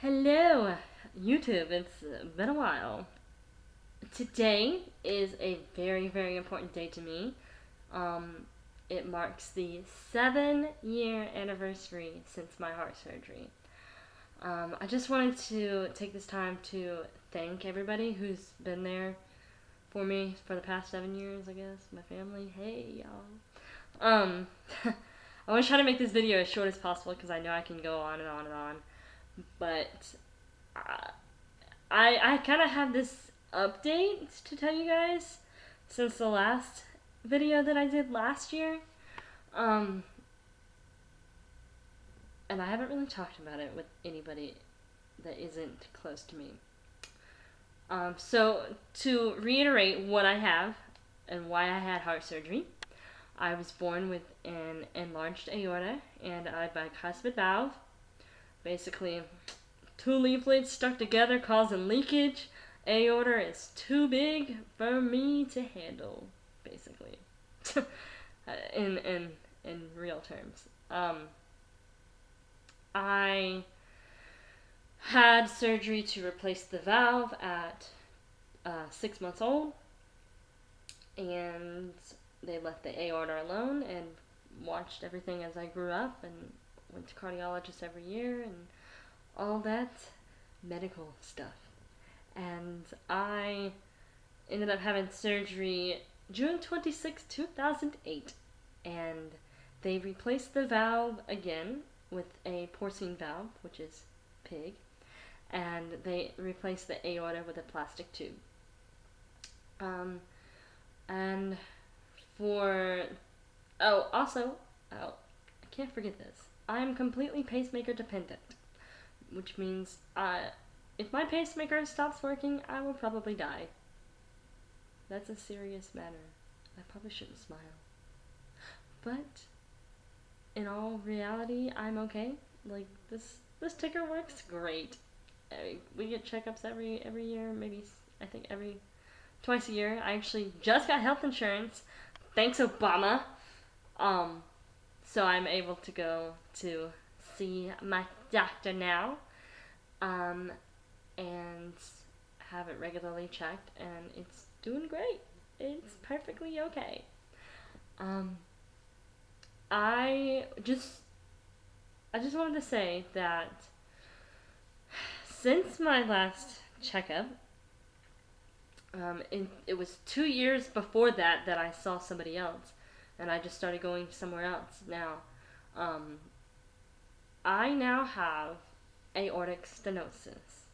Hello, YouTube. It's been a while. Today is a very, very important day to me. Um, it marks the 7 year anniversary since my heart surgery. I just wanted to take this time to thank everybody who's been there for me for the past 7 years, I guess. My family. Hey, y'all. I want to try to make this video as short as possible because I know I can go on and on and on. But uh, I kind of have this update to tell you guys since the last video that I did last year. Um, and I haven't really talked about it with anybody that isn't close to me. So to reiterate what I have and why I had heart surgery, I was born with an enlarged aorta and a bicuspid valve. Basically, two leaflets stuck together causing leakage. Aorta is too big for me to handle, basically. in real terms. I had surgery to replace the valve at 6 months old, and they left the aorta alone and watched everything as I grew up and went to cardiologists every year and all that medical stuff. And I ended up having surgery June 26, 2008. And they replaced the valve again with a porcine valve, which is pig. And they replaced the aorta with a plastic tube. And for. I can't forget this. I'm completely pacemaker dependent, which means if my pacemaker stops working, I will probably die. That's a serious matter. I probably shouldn't smile. But in all reality, I'm okay. Like this ticker works great. We get checkups every year, maybe I think every twice a year. I actually just got health insurance. Thanks Obama. So I'm able to go to see my doctor now. And have it regularly checked, and it's doing great. It's perfectly okay. Um, I just I just wanted to say that since my last checkup, it was 2 years before that I saw somebody else, and I just started going somewhere else now. Um, I now have aortic stenosis,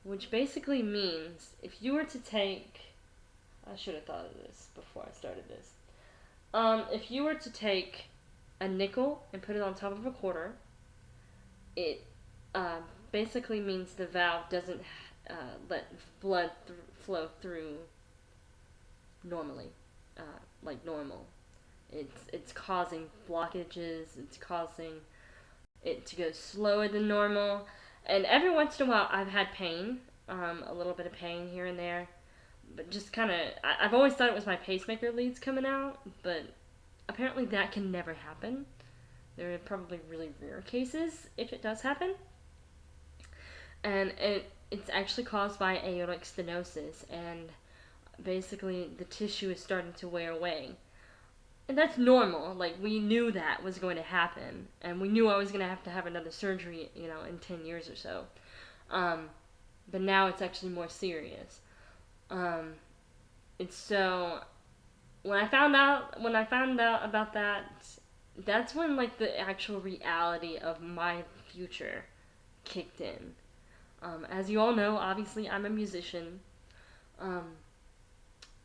which basically means if you were to take, I should have thought of this before I started this. If you were to take a nickel and put it on top of a quarter, it uh, basically means the valve doesn't let blood flow through normally, like normal. It's causing blockages. It's causing it to go slower than normal. And every once in a while, I've had pain, a little bit of pain here and there, but just kind of. I've always thought it was my pacemaker leads coming out, but apparently that can never happen. There are probably really rare cases if it does happen, and it's actually caused by aortic stenosis, and basically the tissue is starting to wear away. And that's normal. Like, we knew that was going to happen, and we knew I was going to have another surgery, in 10 years or so. Um, but now it's actually more serious. Um, and so when I found out about that, that's when like the actual reality of my future kicked in. As you all know, obviously I'm a musician. Um,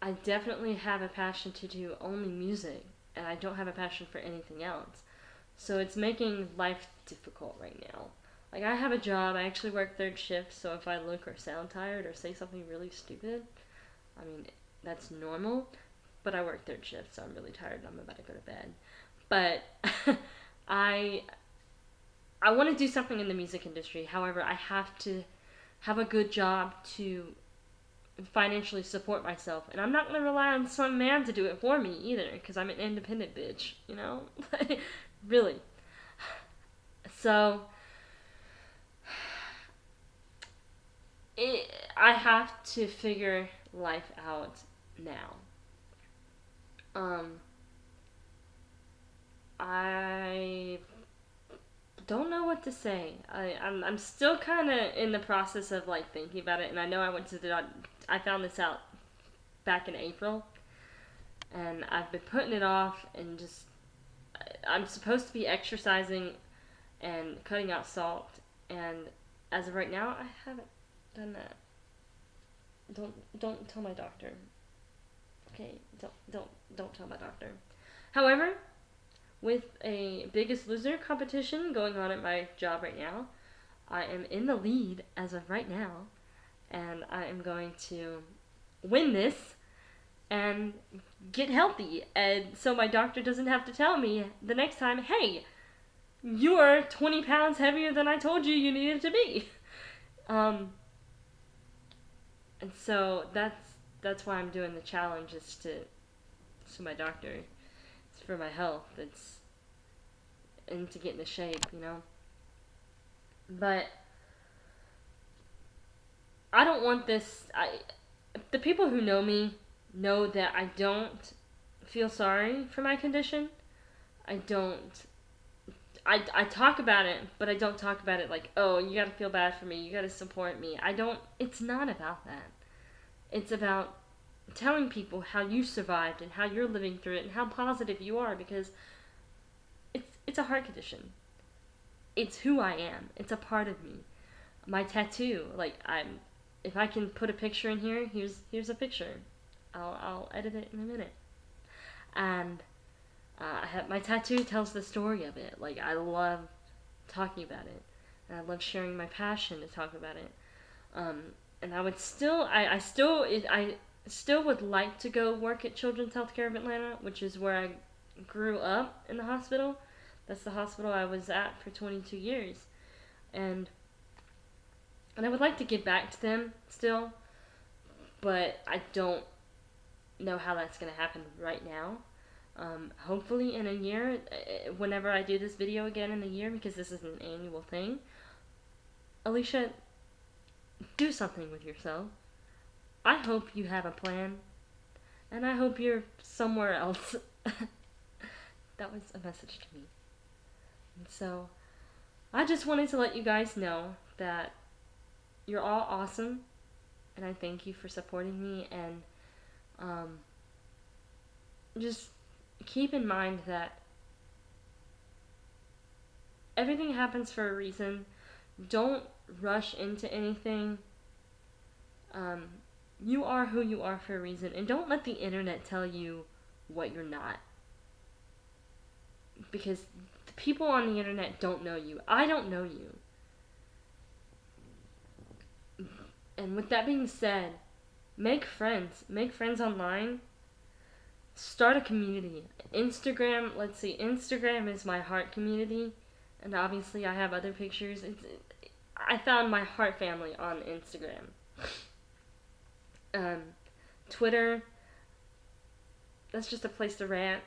I definitely have a passion to do only music, and I don't have a passion for anything else. So it's making life difficult right now. Like, I have a job, I actually work third shift, so if I look or sound tired or say something really stupid, I mean, that's normal, but I work third shift, so I'm really tired and I'm about to go to bed. But I I want to do something in the music industry. However, I have to have a good job to financially support myself, and I'm not gonna rely on some man to do it for me either, because I'm an independent bitch. Really. So I have to figure life out now. I don't know what to say. I'm still kind of in the process of like thinking about it, and I know I found this out back in April, and I've been putting it off, and just I'm supposed to be exercising and cutting out salt, and as of right now, I haven't done that. Don't tell my doctor. Okay, don't tell my doctor. However, with a Biggest Loser competition going on at my job right now, I am in the lead as of right now, and I am going to win this and get healthy. And so my doctor doesn't have to tell me the next time, hey, you're 20 pounds heavier than I told you needed to be. And so that's why I'm doing the challenge, is to my doctor. It's for my health. It's and to get into shape, you know. But I don't want this. The people who know me know that I don't feel sorry for my condition. I don't. I talk about it, but I don't talk about it like, oh, you gotta feel bad for me. You gotta support me. I don't. It's not about that. It's about telling people how you survived and how you're living through it and how positive you are, because it's a heart condition. It's who I am. It's a part of me. My tattoo, like if I can put a picture in here, here's a picture. I'll edit it in a minute. And my tattoo tells the story of it. Like, I love talking about it, and I love sharing my passion to talk about it. And I would still, I still would like to go work at Children's Healthcare of Atlanta, which is where I grew up in the hospital. That's the hospital I was at for 22 years. And I would like to get back to them still, but I don't know how that's going to happen right now. Hopefully in a year, whenever I do this video again in a year, because this is an annual thing, Alicia, do something with yourself. I hope you have a plan, and I hope you're somewhere else. That was a message to me. And so, I just wanted to let you guys know that you're all awesome, and I thank you for supporting me, and just keep in mind that everything happens for a reason. Don't rush into anything. You are who you are for a reason, and don't let the internet tell you what you're not. Because the people on the internet don't know you. I don't know you. And with that being said, make friends. Make friends online. Start a community. Instagram is my heart community, and obviously I have other pictures. I found my heart family on Instagram. Twitter, that's just a place to rant.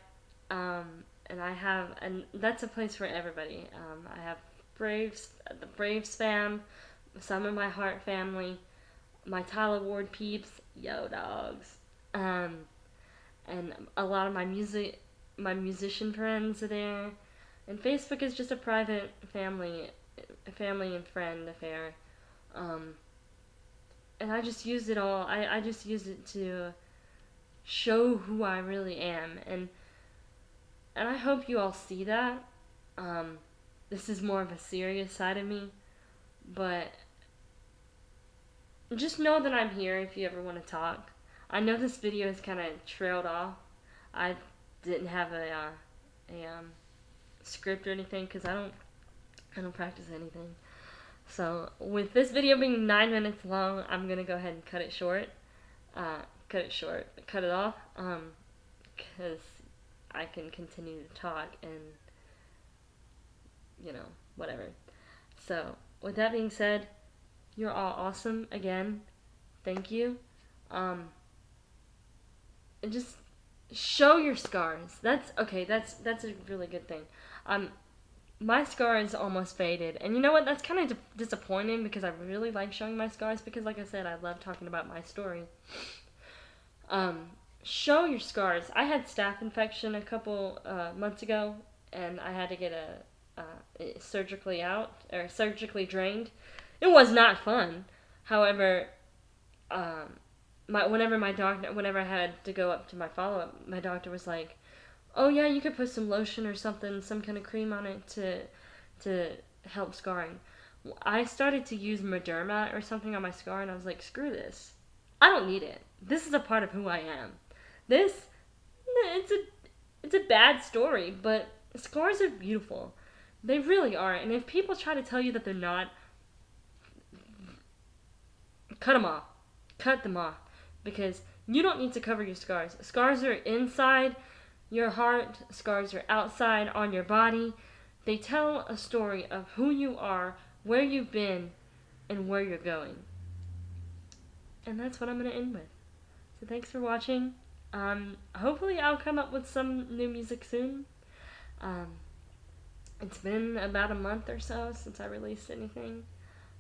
And that's a place for everybody. I have the Brave spam, some of my heart family, my Tyler Ward peeps, yo dogs, and a lot of my musician friends are there. And Facebook is just a private family and friend affair. And I just use it all. I just use it to show who I really am, and I hope you all see that. This is more of a serious side of me, but just know that I'm here if you ever want to talk. I know this video has kind of trailed off. I didn't have a script or anything, because I don't practice anything. So with this video being 9 minutes long, I'm gonna go ahead and cut it short. Cut it off, because I can continue to talk and, whatever. So with that being said, you're all awesome again. Thank you. And just show your scars. That's a really good thing. my scars almost faded. And you know what? That's kind of disappointing because I really like showing my scars because, like I said, I love talking about my story. Um, show your scars. I had staph infection a couple months ago, and I had to get it surgically out or surgically drained. It was not fun. However, um, whenever I had to go up to my follow up, my doctor was like, "Oh yeah, you could put some lotion or something, some kind of cream on it to help scarring." I started to use Mederma or something on my scar, and I was like, "Screw this! I don't need it. This is a part of who I am. This it's a it's a bad story, but scars are beautiful. They really are. And if people try to tell you that they're not, cut them off. Cut them off. Because you don't need to cover your scars. Scars are inside your heart, scars are outside on your body. They tell a story of who you are, where you've been, and where you're going. And that's what I'm going to end with. So thanks for watching. Hopefully I'll come up with some new music soon. Um, it's been about a month or so since I released anything.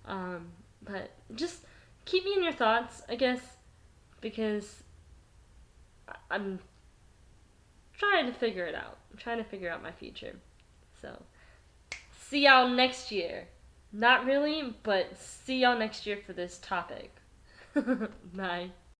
But just keep me in your thoughts, I guess, because I'm trying to figure it out. I'm trying to figure out my future. So, see y'all next year. Not really, but see y'all next year for this topic. Bye.